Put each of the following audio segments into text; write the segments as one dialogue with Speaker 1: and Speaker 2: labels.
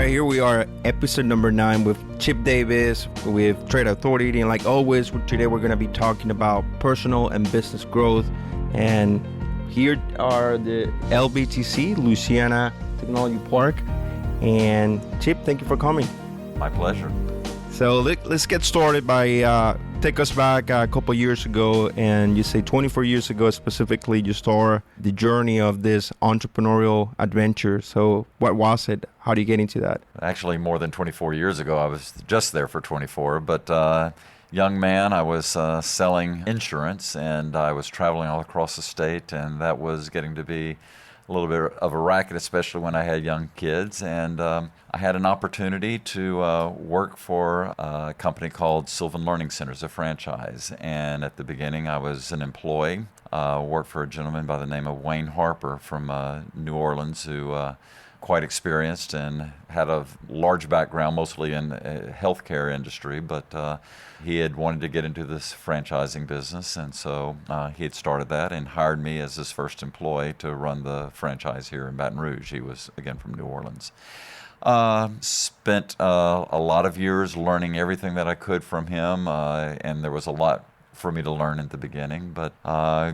Speaker 1: right, here we are, episode number 9 with Chip Davis with Trade Authority. And like always, today we're going to be talking about personal and business growth. And here are the LBTC, Louisiana Technology Park. And Chip, thank you for coming.
Speaker 2: My pleasure.
Speaker 1: So let's get started by take us back a couple years ago, and you say 24 years ago specifically, you start the journey of this entrepreneurial adventure. So what was it? How do you get into that?
Speaker 2: Actually, more than 24 years ago. I was just there for 24, but young man, I was selling insurance, and I was traveling all across the state, and that was getting to be a little bit of a racket, especially when I had young kids. And I had an opportunity to work for a company called Sylvan Learning Centers, a franchise. And at the beginning, I was an employee, worked for a gentleman by the name of Wayne Harper from New Orleans, who quite experienced and had a large background, mostly in the healthcare industry, but he had wanted to get into this franchising business, and so he had started that and hired me as his first employee to run the franchise here in Baton Rouge. He was, again, from New Orleans. Spent a lot of years learning everything that I could from him, and there was a lot for me to learn at the beginning, but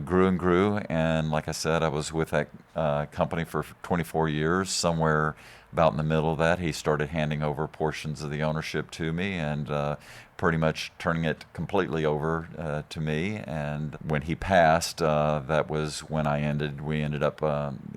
Speaker 2: grew and grew, and like I said, I was with that company for 24 years. Somewhere about in the middle of that, he started handing over portions of the ownership to me, and pretty much turning it completely over to me. And when he passed, that was when we ended up,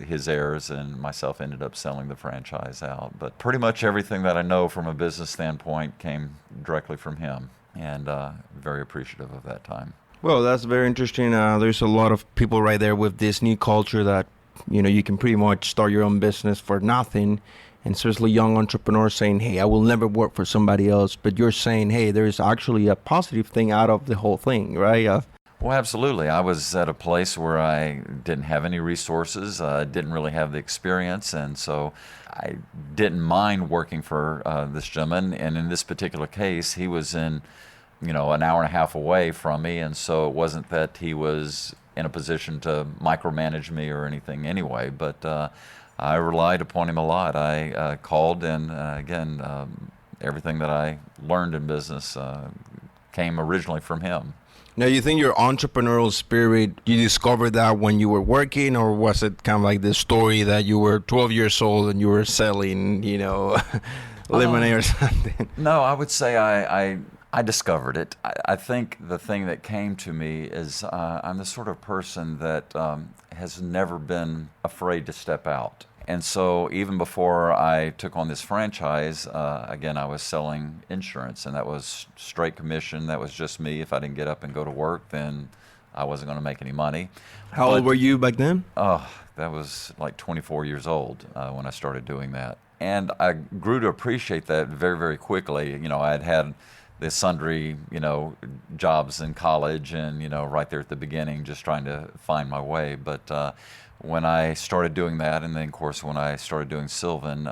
Speaker 2: his heirs and myself ended up selling the franchise out. But pretty much everything that I know from a business standpoint came directly from him, and very appreciative of that time.
Speaker 1: Well, that's very interesting. There's a lot of people right there with this new culture that, you can pretty much start your own business for nothing. And especially young entrepreneurs saying, hey, I will never work for somebody else. But you're saying, hey, there's actually a positive thing out of the whole thing, right?
Speaker 2: Well, absolutely. I was at a place where I didn't have any resources, didn't really have the experience, and so I didn't mind working for this gentleman. And in this particular case, he was in, an hour and a half away from me, and so it wasn't that he was in a position to micromanage me or anything anyway, but I relied upon him a lot. I called, and again, everything that I learned in business came originally from him.
Speaker 1: Now, you think your entrepreneurial spirit, you discovered that when you were working, or was it kind of like this story that you were 12 years old and you were selling, lemonade or something?
Speaker 2: No, I would say I discovered it. I think the thing that came to me is I'm the sort of person that has never been afraid to step out. And so even before I took on this franchise, again, I was selling insurance, and that was straight commission. That was just me. If I didn't get up and go to work, then I wasn't going to make any money.
Speaker 1: How old were you back then?
Speaker 2: That was like 24 years old when I started doing that. And I grew to appreciate that very, very quickly. I had the sundry, jobs in college and, right there at the beginning, just trying to find my way. But when I started doing that, and then, of course, when I started doing Sylvan,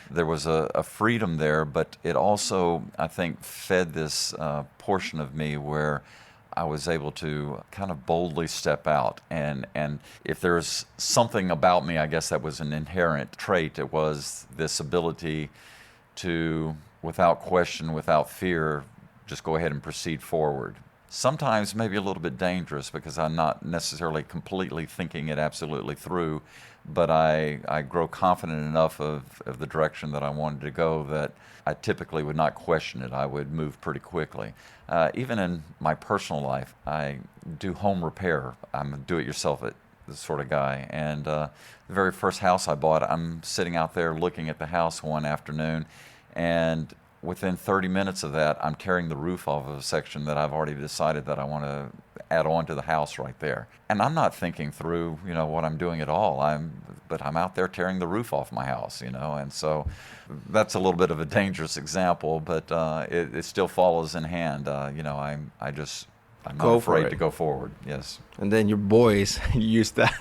Speaker 2: there was a freedom there, but it also, I think, fed this portion of me where I was able to kind of boldly step out. And if there's something about me, I guess that was an inherent trait. It was this ability to, without question, without fear, just go ahead and proceed forward. Sometimes maybe a little bit dangerous because I'm not necessarily completely thinking it absolutely through, but I grow confident enough of the direction that I wanted to go that I typically would not question it. I would move pretty quickly. Even in my personal life, I do home repair. I'm a do-it-yourself sort of guy. And the very first house I bought, I'm sitting out there looking at the house one afternoon, and within 30 minutes of that, I'm tearing the roof off of a section that I've already decided that I want to add on to the house right there. And I'm not thinking through, what I'm doing at all. But I'm out there tearing the roof off my house, And so that's a little bit of a dangerous example, but it still follows in hand. I'm not afraid to go forward. Yes.
Speaker 1: And then your voice, you use that.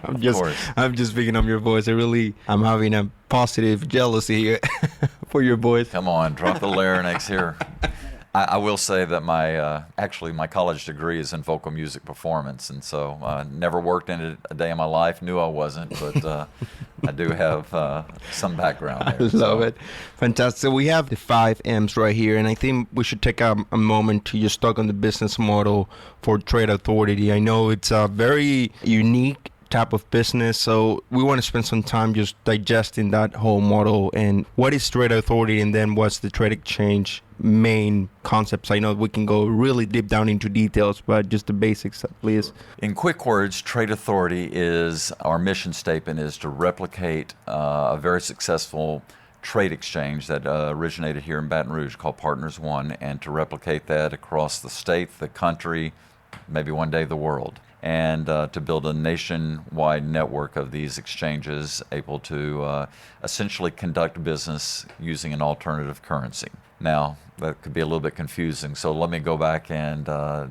Speaker 1: I'm just picking up your voice. I'm having a positive jealousy here for your voice.
Speaker 2: Come on, drop the larynx here. I will say that my college degree is in vocal music performance, and so never worked in it a day in my life. Knew I wasn't, but I do have some background there.
Speaker 1: I love it. Fantastic. So we have the 5 M's right here, and I think we should take a moment to just talk on the business model for Trade Authority. I know it's a very unique type of business, so we want to spend some time just digesting that whole model and what is Trade Authority, and then what's the trade exchange main concepts. I know we can go really deep down into details, but just the basics, please.
Speaker 2: In quick words, Trade Authority is, our mission statement is to replicate a very successful trade exchange that originated here in Baton Rouge called PartnersOne, and to replicate that across the state, the country, maybe one day the world, and to build a nationwide network of these exchanges able to essentially conduct business using an alternative currency. Now, that could be a little bit confusing, so let me go back and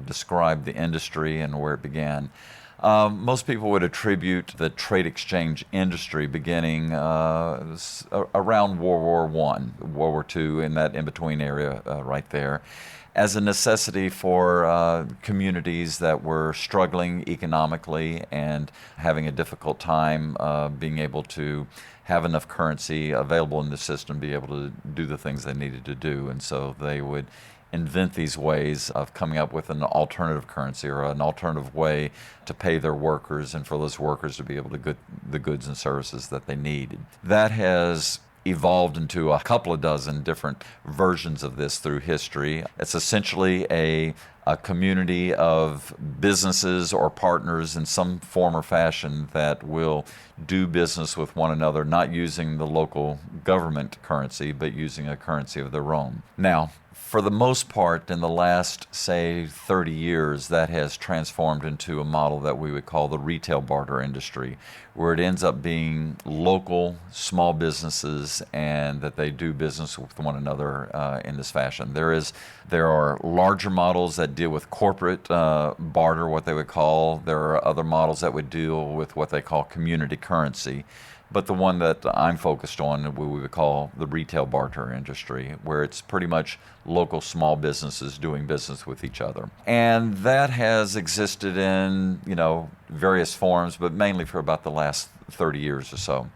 Speaker 2: describe the industry and where it began. Most people would attribute the trade exchange industry beginning around World War I, World War II, in that in-between area right there, as a necessity for communities that were struggling economically and having a difficult time being able to have enough currency available in the system to be able to do the things they needed to do. And so they would invent these ways of coming up with an alternative currency or an alternative way to pay their workers and for those workers to be able to get the goods and services that they needed. That has evolved into a couple of dozen different versions of this through history. It's essentially a community of businesses or partners in some form or fashion that will do business with one another, not using the local government currency, but using a currency of their own. Now, for the most part, in the last, say, 30 years, that has transformed into a model that we would call the retail barter industry, where it ends up being local, small businesses, and that they do business with one another in this fashion. There are larger models that deal with corporate barter, what they would call. There are other models that would deal with what they call community currency. But the one that I'm focused on, we would call the retail barter industry, where it's pretty much local small businesses doing business with each other. And that has existed in, various forms, but mainly for about the last 30 years or so.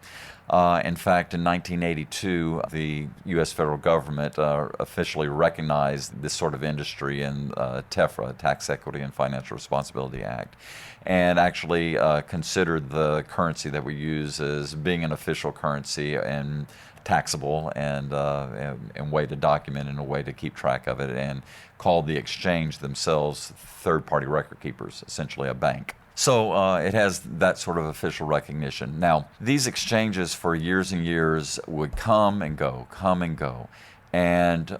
Speaker 2: In fact, in 1982, the U.S. federal government officially recognized this sort of industry in TEFRA, Tax Equity and Financial Responsibility Act, and actually considered the currency that we use as being an official currency and taxable and way to document and a way to keep track of it, and called the exchange themselves third-party record keepers, essentially a bank. So it has that sort of official recognition. Now, these exchanges for years and years would come and go. And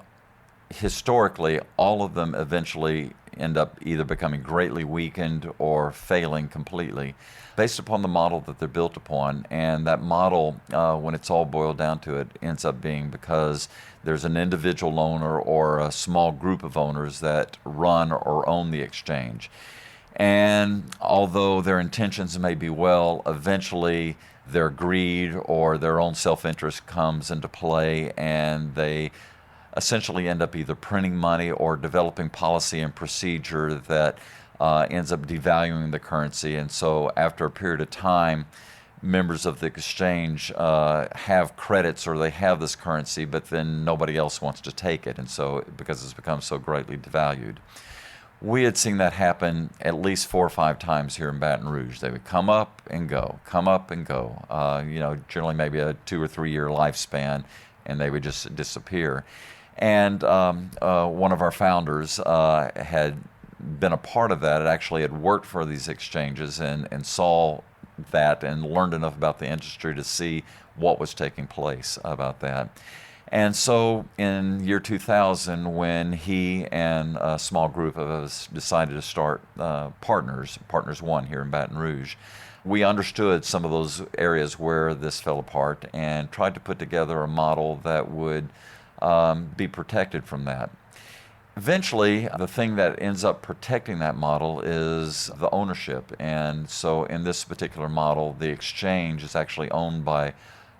Speaker 2: historically, all of them eventually end up either becoming greatly weakened or failing completely based upon the model that they're built upon. And that model, when it's all boiled down to it, ends up being because there's an individual owner or a small group of owners that run or own the exchange. And although their intentions may be well, eventually their greed or their own self-interest comes into play, and they essentially end up either printing money or developing policy and procedure that ends up devaluing the currency. And so after a period of time, members of the exchange have credits or they have this currency, but then nobody else wants to take it, and so because it's become so greatly devalued. We had seen that happen at least 4 or 5 times here in Baton Rouge. They would come up and go, generally maybe a 2 or 3 year lifespan, and they would just disappear. And one of our founders had been a part of that. It actually had worked for these exchanges and saw that and learned enough about the industry to see what was taking place about that. And so in year 2000, when he and a small group of us decided to start PartnersOne here in Baton Rouge, we understood some of those areas where this fell apart and tried to put together a model that would be protected from that. Eventually, the thing that ends up protecting that model is the ownership. And so in this particular model, the exchange is actually owned by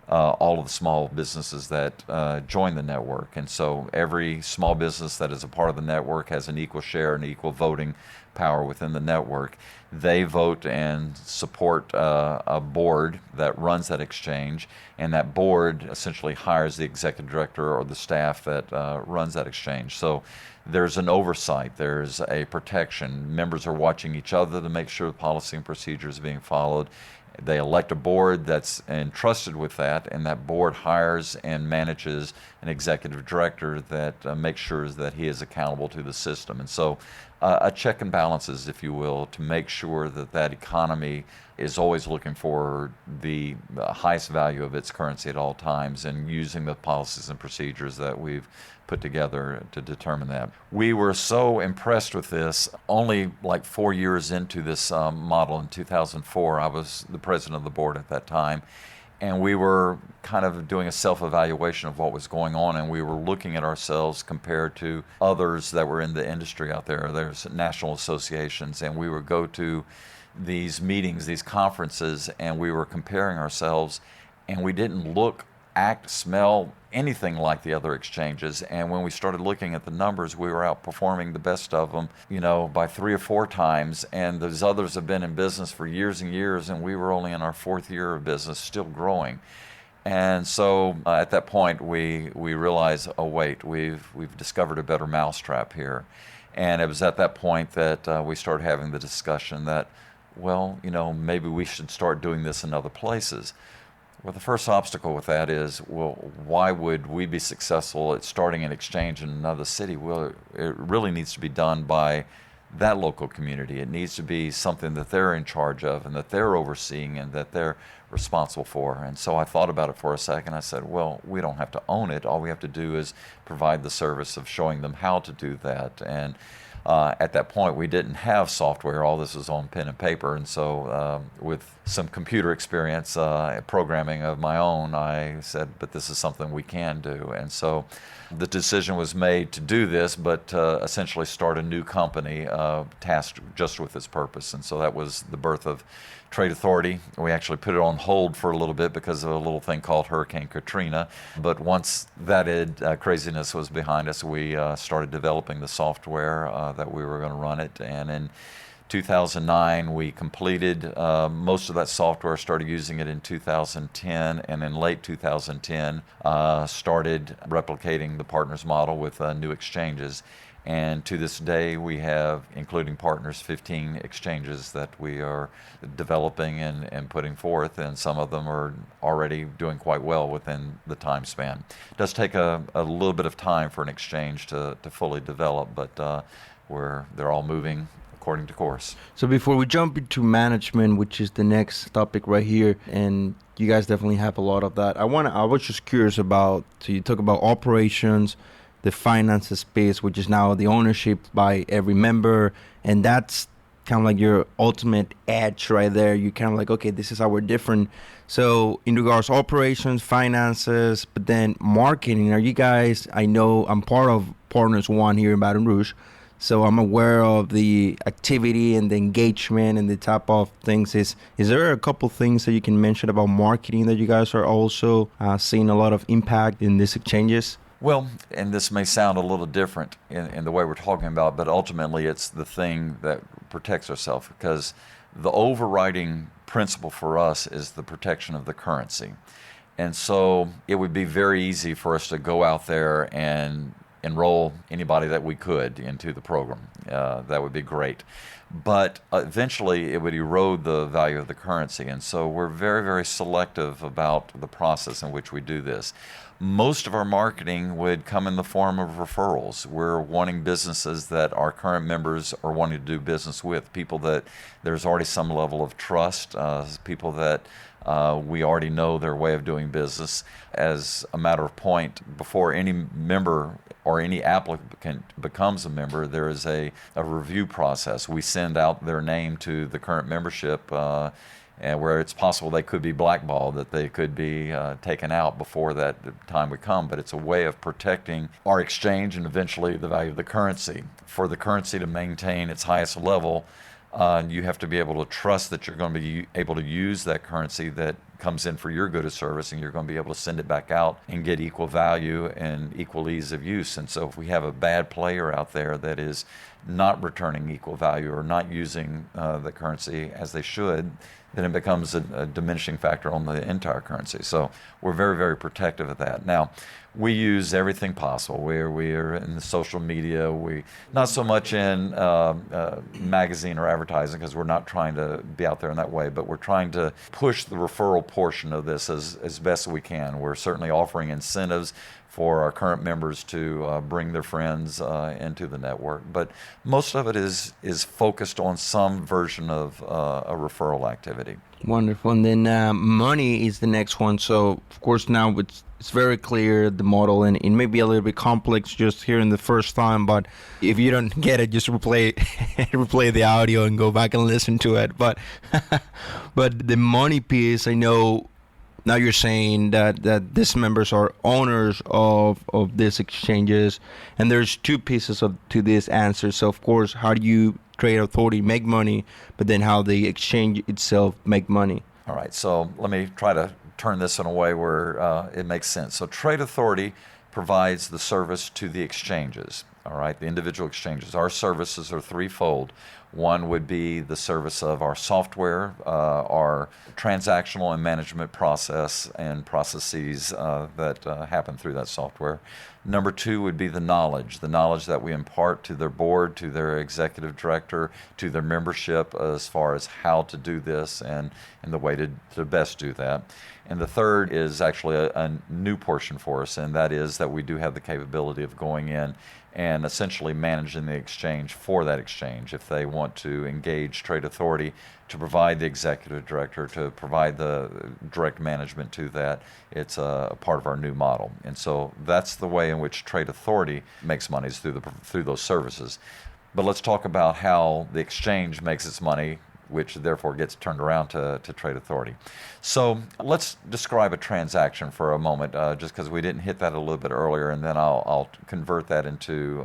Speaker 2: all of the small businesses that join the network. And so every small business that is a part of the network has an equal share and equal voting power within the network. They vote and support a board that runs that exchange, and that board essentially hires the executive director or the staff that runs that exchange. So there's an oversight, there's a protection. Members are watching each other to make sure the policy and procedures are being followed. They elect a board that's entrusted with that, and that board hires and manages an executive director that makes sure that he is accountable to the system. And so a check and balances, if you will, to make sure that that economy is always looking for the highest value of its currency at all times, and using the policies and procedures that we've put together to determine that. We were so impressed with this. Only like 4 years into this model in 2004, I was the president of the board at that time, and we were kind of doing a self-evaluation of what was going on, and we were looking at ourselves compared to others that were in the industry out there. There's national associations, and we would go to these meetings, these conferences, and we were comparing ourselves, and we didn't look, act, smell anything like the other exchanges. And when we started looking at the numbers, we were outperforming the best of them, by 3 or 4 times. And those others have been in business for years and years, and we were only in our 4th year of business, still growing. And so at that point, we realized, oh wait, we've discovered a better mousetrap here. And it was at that point that we started having the discussion that, well, maybe we should start doing this in other places. Well, the first obstacle with that is, well, why would we be successful at starting an exchange in another city? Well, it really needs to be done by that local community. It needs to be something that they're in charge of and that they're overseeing and that they're responsible for. And so I thought about it for a second. I said, well, we don't have to own it. All we have to do is provide the service of showing them how to do that. And at that point, we didn't have software. All this was on pen and paper. And so with some computer experience, programming of my own, I said, but this is something we can do. And so the decision was made to do this, but essentially start a new company tasked just with this purpose. And so that was the birth of Trade Authority. We actually put it on hold for a little bit because of a little thing called Hurricane Katrina. But once that craziness was behind us, we started developing the software that we were going to run it. And in 2009, we completed most of that software, started using it in 2010, and in late 2010, started replicating the partners model with new exchanges. And to this day, we have, including partners, 15 exchanges that we are developing and putting forth, and some of them are already doing quite well within the time span. It does take a little bit of time for an exchange to fully develop, but they're all moving according to course.
Speaker 1: So before we jump into management, which is the next topic right here, and you guys definitely have a lot of that, I was just curious about, so you talk about operations, the finances space, which is now the ownership by every member, and that's kind of like your ultimate edge right there. You kind of like, okay, this is how we're different. So in regards to operations, finances, but then marketing, are you guys, I know I'm part of PartnersOne here in Baton Rouge, so I'm aware of the activity and the engagement and the type of things. Is there a couple things that you can mention about marketing that you guys are also seeing a lot of impact in these exchanges?
Speaker 2: Well, and this may sound a little different in the way we're talking about, but ultimately it's the thing that protects ourselves, because the overriding principle for us is the protection of the currency. And so it would be very easy for us to go out there and enroll anybody that we could into the program. That would be great. But eventually it would erode the value of the currency. And so we're very, very selective about the process in which we do this. Most of our marketing would come in the form of referrals. We're wanting businesses that our current members are wanting to do business with, people that there's already some level of trust, people that we already know their way of doing business. As a matter of point, before any member or any applicant becomes a member, there is a review process. We send out their name to the current membership, and where it's possible they could be blackballed, that they could be taken out before that time would come. But it's a way of protecting our exchange and eventually the value of the currency. For the currency to maintain its highest level, you have to be able to trust that you're going to be able to use that currency, that comes in for your good of service, and you're going to be able to send it back out and get equal value and equal ease of use. And so if we have a bad player out there that is not returning equal value or not using the currency as they should, then it becomes a diminishing factor on the entire currency. So we're very, very protective of that. Now, we use everything possible. We are in the social media. We not so much in magazine or advertising, because we're not trying to be out there in that way, but we're trying to push the referral portion of this as best we can. We're certainly offering incentives for our current members to bring their friends into the network. But most of it is focused on some version of a referral activity.
Speaker 1: Wonderful. And then money is the next one. So, of course, now it's very clear, the model, and it may be a little bit complex just hearing the first time, but if you don't get it, just replay the audio and go back and listen to it. But but the money piece, I know now you're saying that these members are owners of these exchanges, and there's two pieces to this answer. So, of course, how do you Trade Authority make money, but then how the exchange itself make money?
Speaker 2: All right, so let me try to turn this in a way where it makes sense. So Trade Authority provides the service to the exchanges, all right, the individual exchanges. Our services are threefold. One would be the service of our software, our transactional and management process and processes that happen through that software. Number two would be the knowledge that we impart to their board, to their executive director, to their membership as far as how to do this and the way to best do that. And the third is actually a new portion for us, and that is that we do have the capability of going in and essentially managing the exchange for that exchange. If they want to engage Trade Authority to provide the executive director, to provide the direct management to that, it's a part of our new model. And so that's the way in which Trade Authority makes money, is through those services. But let's talk about how the exchange makes its money, which therefore gets turned around to Trade Authority. So let's describe a transaction for a moment, just because we didn't hit that a little bit earlier, and then I'll convert that into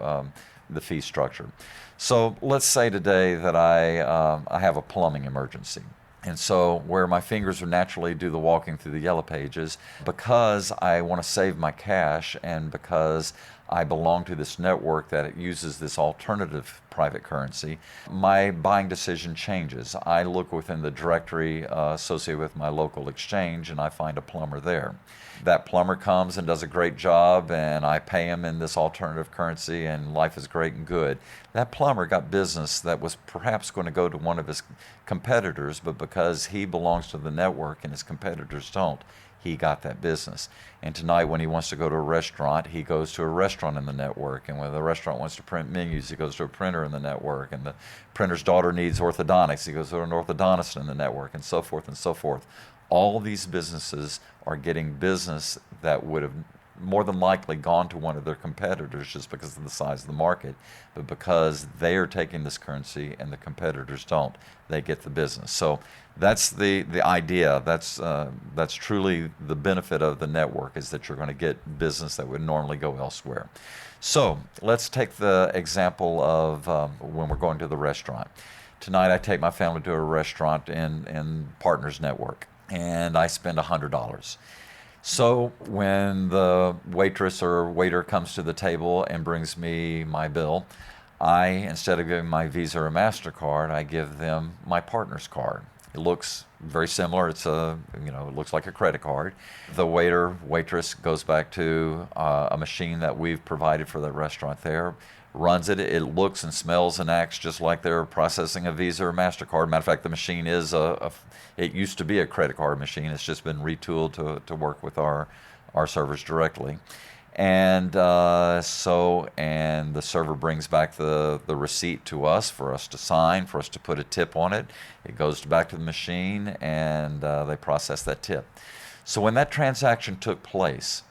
Speaker 2: the fee structure. So let's say today that I have a plumbing emergency. And so where my fingers would naturally do the walking through the yellow pages, because I want to save my cash and because I belong to this network that uses this alternative private currency, my buying decision changes. I look within the directory associated with my local exchange, and I find a plumber there. That plumber comes and does a great job, and I pay him in this alternative currency, and life is great and good. That plumber got business that was perhaps going to go to one of his competitors, but because he belongs to the network and his competitors don't, he got that business. And tonight when he wants to go to a restaurant, he goes to a restaurant in the network. And when the restaurant wants to print menus, he goes to a printer in the network. And the printer's daughter needs orthodontics, he goes to an orthodontist in the network, and so forth and so forth. All these businesses are getting business that would have more than likely gone to one of their competitors just because of the size of the market, but because they are taking this currency and the competitors don't, they get the business. So that's the idea. That's truly the benefit of the network, is that you're going to get business that would normally go elsewhere. So let's take the example of when we're going to the restaurant. Tonight I take my family to a restaurant in Partners Network, and I spend $100. So when the waitress or waiter comes to the table and brings me my bill, instead of giving my Visa or MasterCard, I give them my Partners card. It looks very similar. It looks like a credit card. The waitress goes back to a machine that we've provided for the restaurant there, runs it. It looks and smells and acts just like they're processing a Visa or MasterCard. Matter of fact, the machine is it used to be a credit card machine. It's just been retooled to work with our servers directly. And the server brings back the receipt to us for us to sign, for us to put a tip on it. It goes back to the machine, and they process that tip. So when that transaction took place,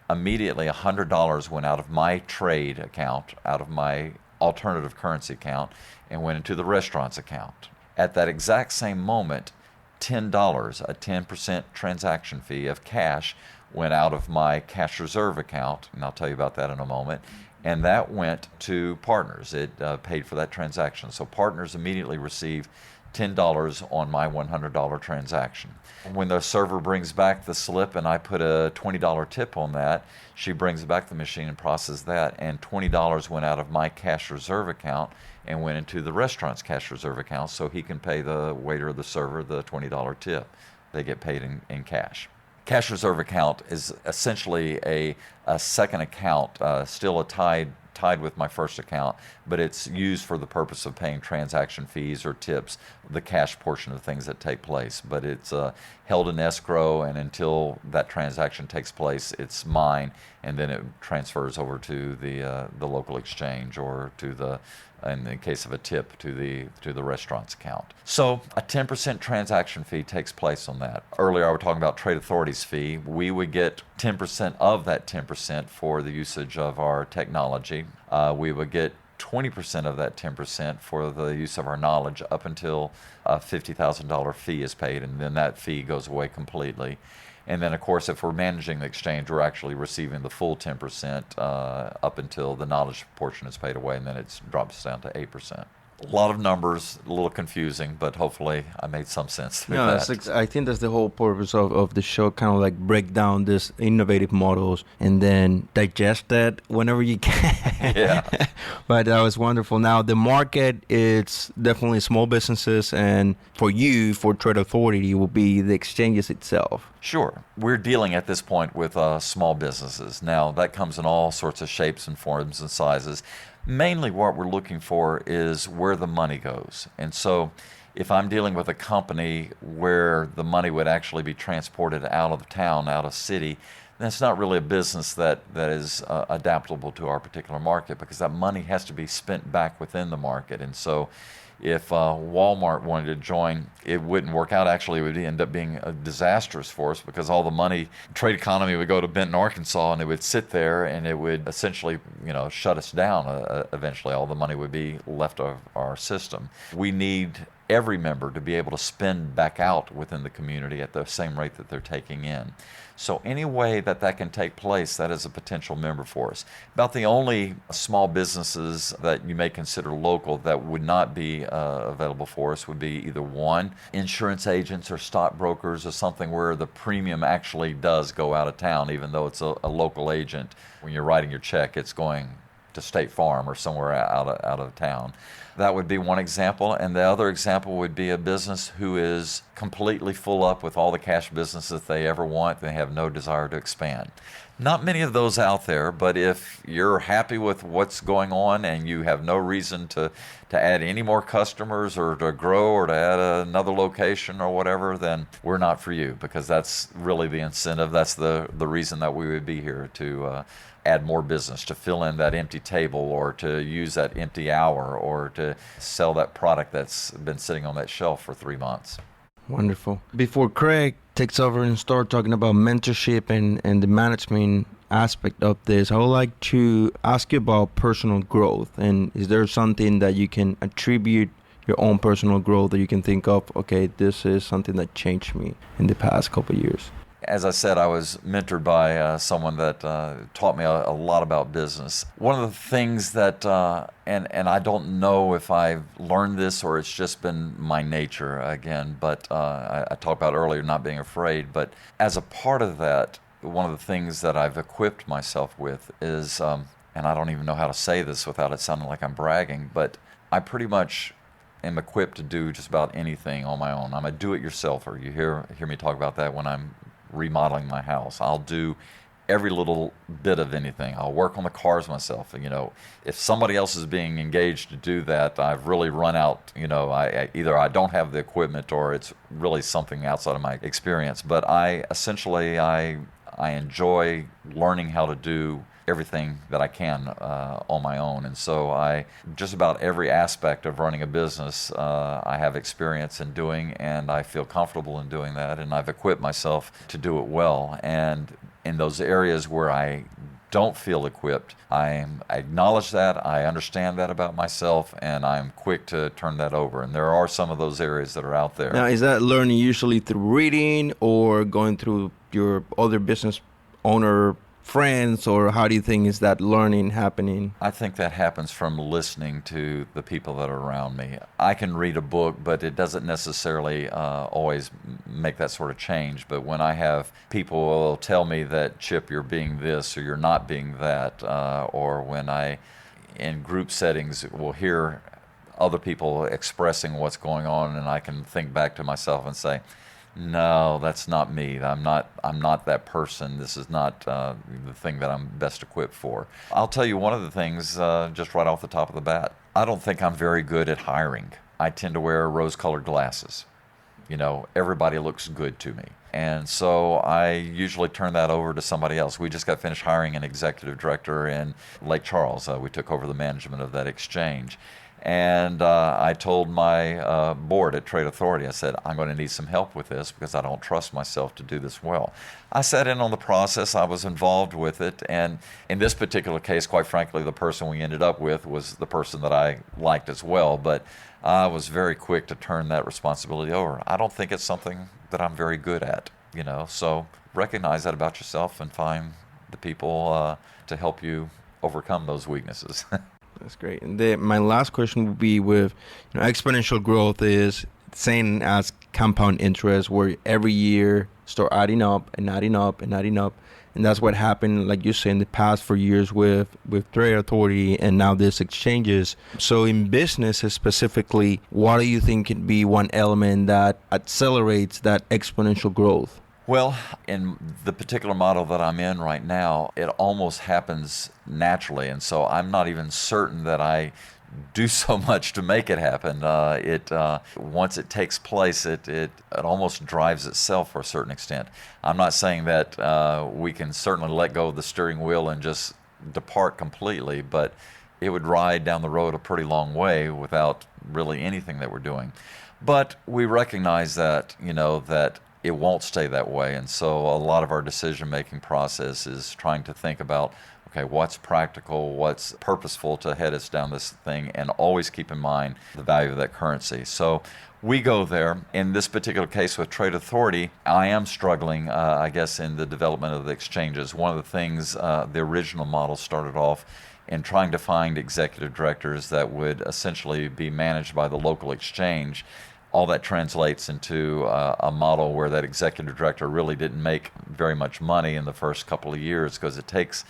Speaker 2: immediately $100 went out of my trade account, out of my alternative currency account, and went into the restaurant's account. At that exact same moment, $10, a 10% transaction fee of cash, went out of my cash reserve account, and I'll tell you about that in a moment, and that went to Partners. It paid for that transaction. So Partners immediately received $10 on my $100 transaction. When the server brings back the slip and I put a $20 tip on that, she brings back the machine and processes that, and $20 went out of my cash reserve account and went into the restaurant's cash reserve account so he can pay the waiter or the server the $20 tip. They get paid in cash. Cash reserve account is essentially a second account, still tied with my first account, but it's used for the purpose of paying transaction fees or tips, the cash portion of things that take place. But it's held in escrow, and until that transaction takes place, it's mine, and then it transfers over to the local exchange, or to the, in the case of a tip, to the restaurant's account. So a 10% transaction fee takes place on that. Earlier I was talking about trade authority's fee. We would get 10% of that 10% for the usage of our technology. We would get 20% of that 10% for the use of our knowledge up until a $50,000 fee is paid, and then that fee goes away completely. And then, of course, if we're managing the exchange, we're actually receiving the full 10% up until the knowledge portion is paid away, and then it drops down to 8%. A lot of numbers, a little confusing, but hopefully I made some sense through that.
Speaker 1: I think that's the whole purpose of the show, kind of like break down these innovative models and then digest that whenever you can.
Speaker 2: Yeah.
Speaker 1: But that was wonderful. Now, the market, it's definitely small businesses, and for you, for Trade Authority, it will be the exchanges itself.
Speaker 2: Sure. We're dealing at this point with small businesses. Now, that comes in all sorts of shapes and forms and sizes. Mainly what we're looking for is where the money goes. And so if I'm dealing with a company where the money would actually be transported out of town, out of city, then it's not really a business that is adaptable to our particular market, because that money has to be spent back within the market. And so if Walmart wanted to join, it wouldn't work out. Actually, it would end up being disastrous for us, because all the money, trade economy, would go to Benton, Arkansas, and it would sit there, and it would essentially, shut us down. Eventually, all the money would be left of our system. We need every member to be able to spend back out within the community at the same rate that they're taking in. So any way that can take place, that is a potential member for us. About the only small businesses that you may consider local that would not be available for us would be either one, insurance agents or stockbrokers, or something where the premium actually does go out of town, even though it's a local agent. When you're writing your check, it's going to State Farm or somewhere out of town. That would be one example. And the other example would be a business who is completely full up with all the cash business that they ever want. They have no desire to expand. Not many of those out there, but if you're happy with what's going on and you have no reason to add any more customers or to grow or to add another location or whatever, then we're not for you, because that's really the incentive. That's the reason that we would be here, to add more business, to fill in that empty table, or to use that empty hour, or to sell that product that's been sitting on that shelf for 3 months.
Speaker 1: Wonderful. Before Craig takes over and start talking about mentorship and the management aspect of this, I would like to ask you about personal growth. And is there something that you can attribute your own personal growth that you can think of, okay, this is something that changed me in the past couple of years?
Speaker 2: As I said, I was mentored by someone that taught me a lot about business. One of the things that, and I don't know if I've learned this or it's just been my nature again, but I talked about earlier not being afraid, but as a part of that, one of the things that I've equipped myself with is, and I don't even know how to say this without it sounding like I'm bragging, but I pretty much am equipped to do just about anything on my own. I'm a do-it-yourselfer. You hear me talk about that when I'm remodeling my house. I'll do every little bit of anything. I'll work on the cars myself. If somebody else is being engaged to do that, I've really run out. Either I don't have the equipment or it's really something outside of my experience. But I enjoy learning how to do everything that I can on my own. And so just about every aspect of running a business, I have experience in doing, and I feel comfortable in doing that, and I've equipped myself to do it well. And in those areas where I don't feel equipped, I acknowledge that, I understand that about myself, and I'm quick to turn that over. And there are some of those areas that are out there.
Speaker 1: Now, is that learning usually through reading or going through your other business owner friends, or how do you think is that learning happening?
Speaker 2: I think that happens from listening to the people that are around me. I can read a book, but it doesn't necessarily always make that sort of change. But when I have people will tell me that, Chip, you're being this or you're not being that, or when I, in group settings, will hear other people expressing what's going on, and I can think back to myself and say, no, that's not me. I'm not that person. This is not the thing that I'm best equipped for. I'll tell you one of the things just right off the top of the bat. I don't think I'm very good at hiring. I tend to wear rose-colored glasses. Everybody looks good to me. And so I usually turn that over to somebody else. We just got finished hiring an executive director in Lake Charles. We took over the management of that exchange. And I told my board at Trade Authority, I said, I'm going to need some help with this because I don't trust myself to do this well. I sat in on the process. I was involved with it. And in this particular case, quite frankly, the person we ended up with was the person that I liked as well. But I was very quick to turn that responsibility over. I don't think it's something that I'm very good at, So recognize that about yourself and find the people to help you overcome those weaknesses.
Speaker 1: That's great. And my last question would be with exponential growth is same as compound interest, where every year start adding up and adding up and adding up. And that's what happened, like you said, in the past for years with Trade Authority and now this exchanges. So in business specifically, what do you think could be one element that accelerates that exponential growth?
Speaker 2: Well, in the particular model that I'm in right now, it almost happens naturally. And so I'm not even certain that I do so much to make it happen. Once it takes place, it almost drives itself for a certain extent. I'm not saying that we can certainly let go of the steering wheel and just depart completely, but it would ride down the road a pretty long way without really anything that we're doing. But we recognize that, that it won't stay that way. And so a lot of our decision-making process is trying to think about, okay, what's practical, what's purposeful to head us down this thing, and always keep in mind the value of that currency. So we go there. In this particular case with Trade Authority, I am struggling, I guess, in the development of the exchanges. One of the things, the original model started off in trying to find executive directors that would essentially be managed by the local exchange. All that translates into a model where that executive director really didn't make very much money in the first couple of years, because it takes,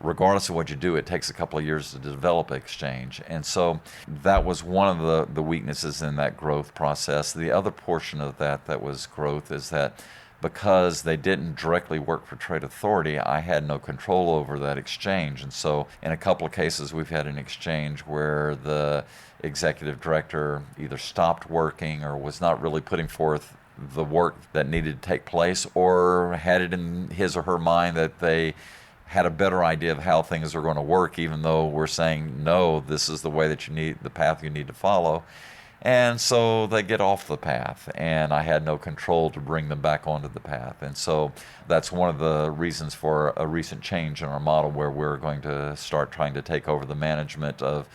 Speaker 2: regardless of what you do, it takes a couple of years to develop exchange. And so that was one of the weaknesses in that growth process. The other portion of that was growth is that because they didn't directly work for Trade Authority, I had no control over that exchange. And so in a couple of cases, we've had an exchange where the executive director either stopped working or was not really putting forth the work that needed to take place, or had it in his or her mind that they had a better idea of how things are going to work, even though we're saying, no, this is the way that you need, the path you need to follow. And so they get off the path, and I had no control to bring them back onto the path. And so that's one of the reasons for a recent change in our model, where we're going to start trying to take over the management of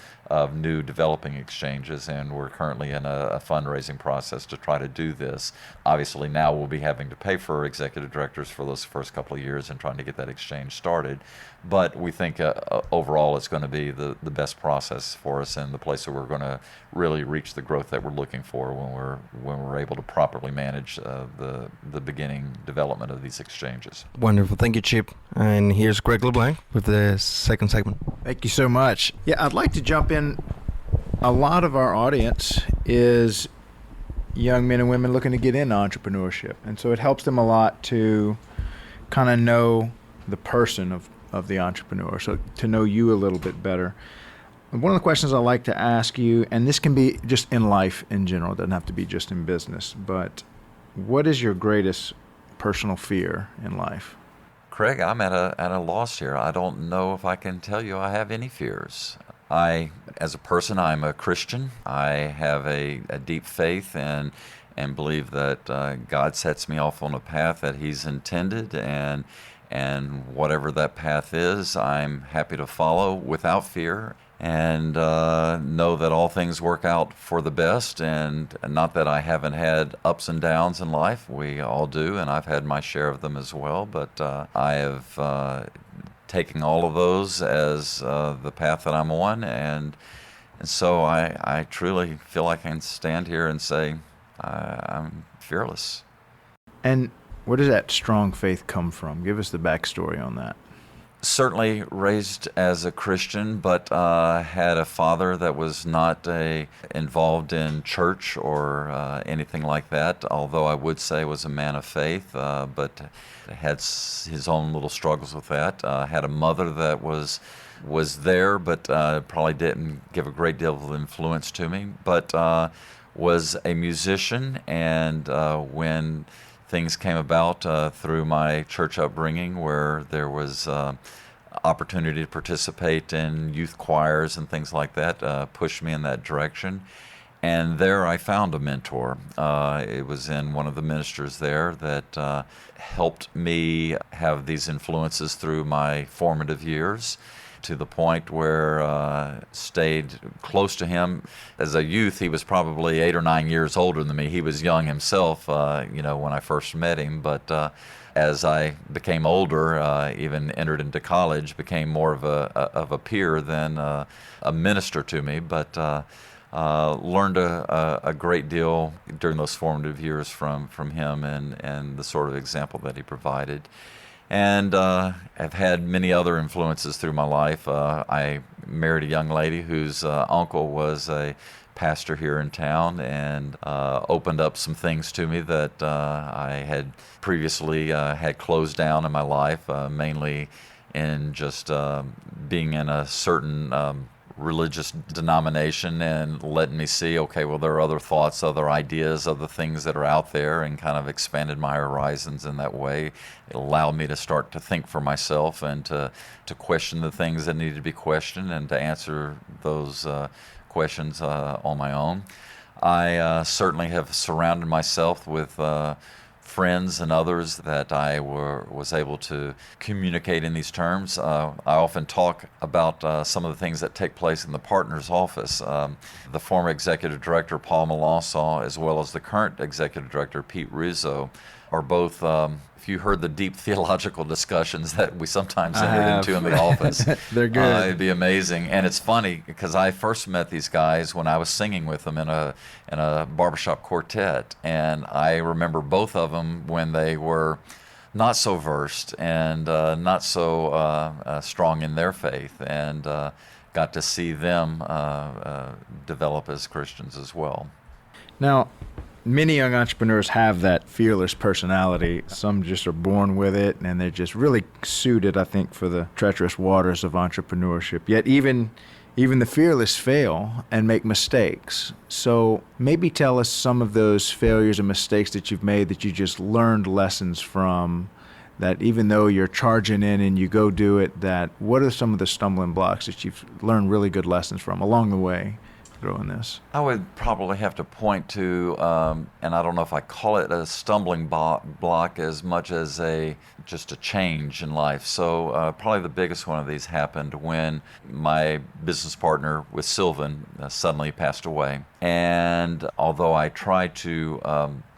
Speaker 2: new developing exchanges, and we're currently in a fundraising process to try to do this. Obviously now we'll be having to pay for executive directors for those first couple of years and trying to get that exchange started. But we think overall it's going to be the best process for us, and the place where we're going to really reach the growth that we're looking for when we're able to properly manage the beginning development of these exchanges.
Speaker 1: Wonderful. Thank you, Chip. And here's Greg LeBlanc with the second segment.
Speaker 3: Thank you so much. Yeah, I'd like to jump in. A lot of our audience is young men and women looking to get into entrepreneurship. And so it helps them a lot to kind of know the person of the entrepreneur, so to know you a little bit better. And one of the questions I like to ask you, and this can be just in life in general, it doesn't have to be just in business, but what is your greatest personal fear in life?
Speaker 2: Craig, I'm at a loss here. I don't know if I can tell you I have any fears. As a person, I'm a Christian. I have a deep faith and believe that God sets me off on a path that He's intended, and whatever that path is, I'm happy to follow without fear, and know that all things work out for the best. And not that I haven't had ups and downs in life. We all do, and I've had my share of them as well. But I have taking all of those as the path that I'm on, and so I truly feel like I can stand here and say I'm fearless.
Speaker 3: And where does that strong faith come from? Give us the backstory on that.
Speaker 2: Certainly raised as a Christian, but had a father that was not involved in church or anything like that, although I would say was a man of faith, but had his own little struggles with that. Had a mother that was there, but probably didn't give a great deal of influence to me, but was a musician, and when things came about through my church upbringing, where there was opportunity to participate in youth choirs and things like that, pushed me in that direction. And there I found a mentor. It was in one of the ministers there that helped me have these influences through my formative years, to the point where stayed close to him. As a youth, he was probably 8 or 9 years older than me. He was young himself, when I first met him. But as I became older, even entered into college, became more of a peer than a minister to me. But learned a great deal during those formative years from him and the sort of example that he provided. And have had many other influences through my life. I married a young lady whose uncle was a pastor here in town, and opened up some things to me that I had previously had closed down in my life, mainly in just being in a certain religious denomination, and letting me see, okay, well, there are other thoughts, other ideas, other things that are out there, and kind of expanded my horizons in that way. It allowed me to start to think for myself and to question the things that needed to be questioned, and to answer those questions on my own. I certainly have surrounded myself with friends and others that I was able to communicate in these terms. I often talk about some of the things that take place in the partner's office. The former executive director, Paul Melanson, as well as the current executive director, Pete Rizzo, are both, if you heard the deep theological discussions that we sometimes enter into in the office,
Speaker 3: they're good.
Speaker 2: It'd be amazing. And it's funny because I first met these guys when I was singing with them in a barbershop quartet, and I remember both of them when they were not so versed and not so strong in their faith, and got to see them develop as Christians as well.
Speaker 3: Now, many young entrepreneurs have that fearless personality. Some just are born with it, and they're just really suited, I think, for the treacherous waters of entrepreneurship. Yet even the fearless fail and make mistakes. So maybe tell us some of those failures and mistakes that you've made that you just learned lessons from, that even though you're charging in and you go do it, that what are some of the stumbling blocks that you've learned really good lessons from along the way? In this,
Speaker 2: I would probably have to point to, and I don't know if I call it a stumbling block as much as just a change in life. So probably the biggest one of these happened when my business partner with Sylvan suddenly passed away. And although I tried to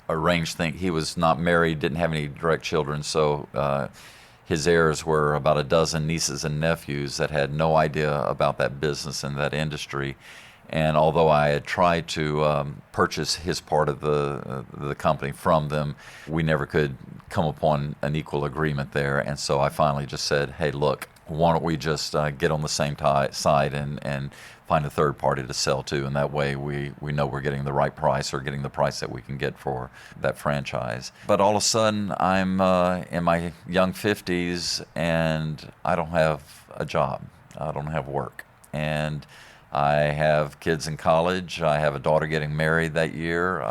Speaker 2: arrange things, he was not married, didn't have any direct children, so his heirs were about a dozen nieces and nephews that had no idea about that business and that industry. And although I had tried to purchase his part of the company from them, we never could come upon an equal agreement there. And so I finally just said, hey, look, why don't we just get on the same side and find a third party to sell to, and that way we know we're getting the right price, or getting the price that we can get for that franchise. But all of a sudden, I'm in my young 50s, and I don't have a job. I don't have work. And I have kids in college. I have a daughter getting married that year.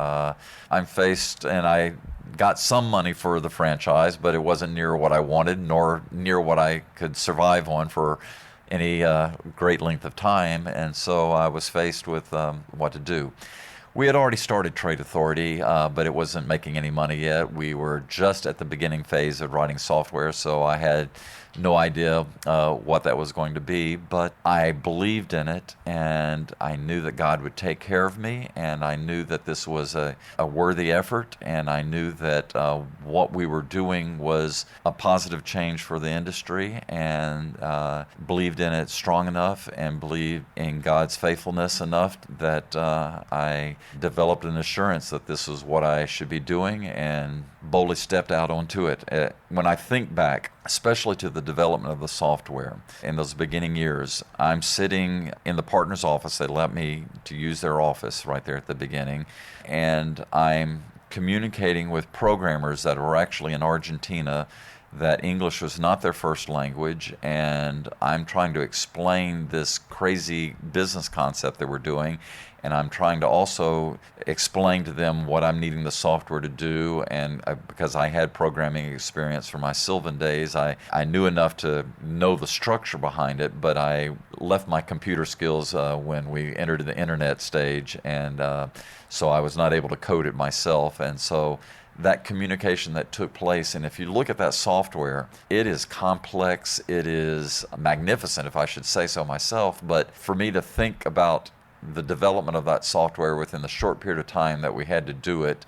Speaker 2: I'm faced, and I got some money for the franchise, but it wasn't near what I wanted, nor near what I could survive on for any great length of time. And so I was faced with what to do. We had already started Trade Authority, but it wasn't making any money yet. We were just at the beginning phase of writing software, so I had no idea what that was going to be, but I believed in it, and I knew that God would take care of me, and I knew that this was a worthy effort, and I knew that what we were doing was a positive change for the industry, and believed in it strong enough and believed in God's faithfulness enough that I developed an assurance that this was what I should be doing and boldly stepped out onto it. When I think back, especially to the development of the software in those beginning years, I'm sitting in the partner's office. They let me to use their office right there at the beginning, and I'm communicating with programmers that were actually in Argentina, that English was not their first language, and I'm trying to explain this crazy business concept that we're doing, and I'm trying to also explain to them what I'm needing the software to do, and because I had programming experience from my Sylvan days, I knew enough to know the structure behind it, but I left my computer skills when we entered the internet stage, and so I was not able to code it myself, and so that communication that took place, and if you look at that software, it is complex, it is magnificent, if I should say so myself, but for me to think about the development of that software within the short period of time that we had to do it,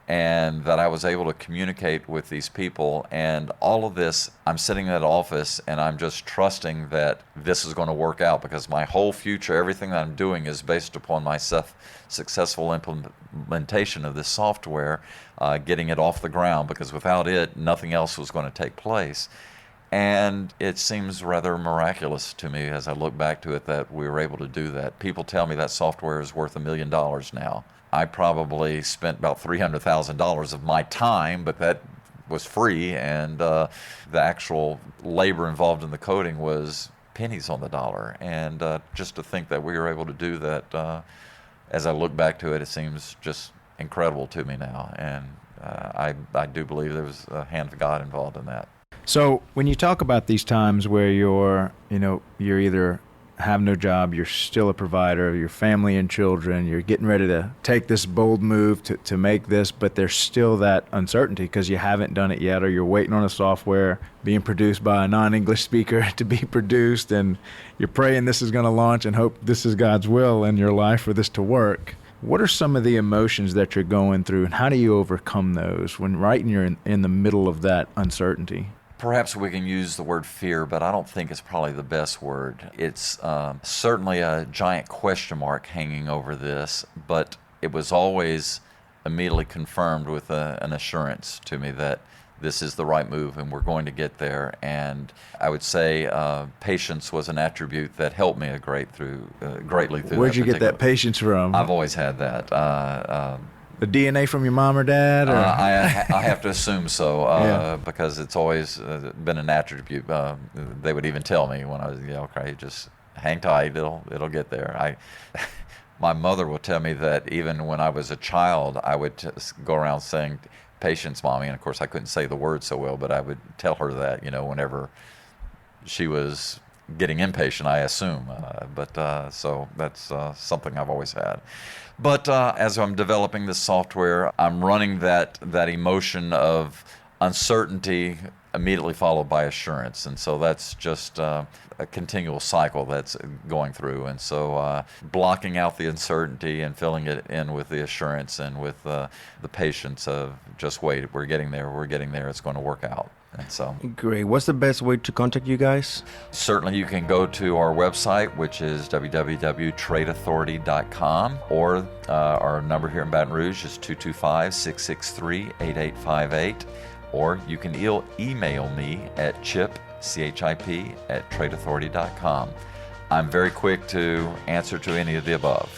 Speaker 2: and that I was able to communicate with these people, and all of this, I'm sitting in that office and I'm just trusting that this is going to work out, because my whole future, everything that I'm doing is based upon my successful implementation of this software, getting it off the ground, because without it, nothing else was going to take place. And it seems rather miraculous to me as I look back to it that we were able to do that. People tell me that software is worth $1 million now. I probably spent about $300,000 of my time, but that was free, and the actual labor involved in the coding was pennies on the dollar. And just to think that we were able to do that, as I look back to it, it seems just incredible to me now. And I do believe there was a hand of God involved in that.
Speaker 3: So when you talk about these times where you're either have no job, you're still a provider of your family and children, you're getting ready to take this bold move to make this, but there's still that uncertainty because you haven't done it yet, or you're waiting on a software being produced by a non-English speaker to be produced, and you're praying this is going to launch and hope this is God's will in your life for this to work. What are some of the emotions that you're going through, and how do you overcome those when you're in the middle of that uncertainty?
Speaker 2: Perhaps we can use the word fear, but I don't think it's probably the best word. It's certainly a giant question mark hanging over this, but it was always immediately confirmed with an assurance to me that this is the right move and we're going to get there. And I would say patience was an attribute that helped me greatly through.
Speaker 3: Where'd you get that patience from?
Speaker 2: I've always had that.
Speaker 3: The DNA from your mom or dad? Or?
Speaker 2: I have to assume so, because it's always been an attribute. They would even tell me when I was, okay, just hang tight, it'll get there. My mother will tell me that even when I was a child, I would go around saying, "Patience, Mommy," and of course I couldn't say the word so well, but I would tell her that, whenever she was getting impatient, I assume. So that's something I've always had. But as I'm developing this software, I'm running that emotion of uncertainty immediately followed by assurance. And so that's just a continual cycle that's going through. And so blocking out the uncertainty and filling it in with the assurance and with the patience of just wait, we're getting there, it's going to work out. And so,
Speaker 1: great. What's the best way to contact you guys?
Speaker 2: Certainly you can go to our website, which is www.tradeauthority.com, or our number here in Baton Rouge is 225-663-8858, or you can email me at chip@tradeauthority.com. I'm very quick to answer to any of the above.